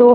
2